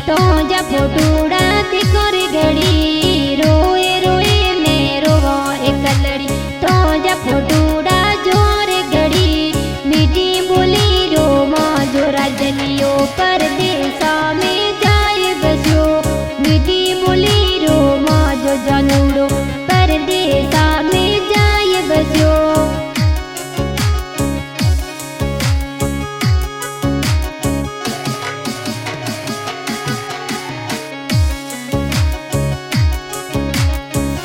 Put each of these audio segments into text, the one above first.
तो जा फोटूड़ा दिखर घड़ी रोए रोए मैं रोवा एक लड़ी तो जा फोटूड़ा जोर घड़ी मीठी बोली रो माँ जो राजलियो परदेसा में जाए बसो मीठी बोली रो माँ जो जानूड़ो परदेसा में जाए बसो।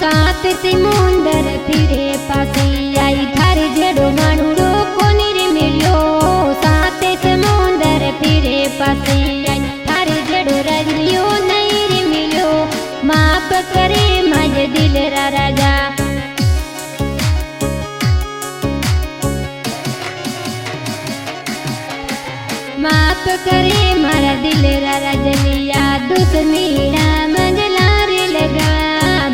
सात समुंदर फिरे पासे आई थारे जड़ो मानुड़ो कोनी रे मिलियो सात समुंदर फिरे पासे आई थारे जड़ो राजलियो नहीं रे मिलियो माफ करे मज दिल रा राजा माफ करे मारा दिल रा राजलिया दुश्मनीना मंजला रे लगा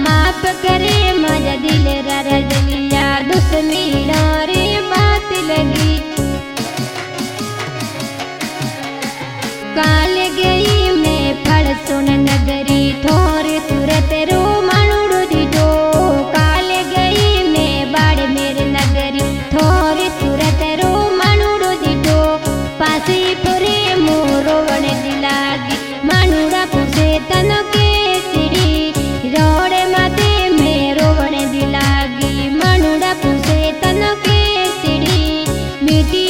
माफ करे मजा दिल रा रजलिया दुश्मनीना रे बात लगी। काल गई मैं फल सुन नगरी थोर सूरत रो मानुड़ो दीजो काल गई मैं बाड़ मेरे नगरी थोर सूरत रो मानुड़ो दीजो पासी पुरे मोरो वन दिलागी मानुड़ा पुसे तनो के सिड़ी रोड़े माते मेरो वन दिलागी मानुड़ा पुसे तनो के सिड़ी मीठी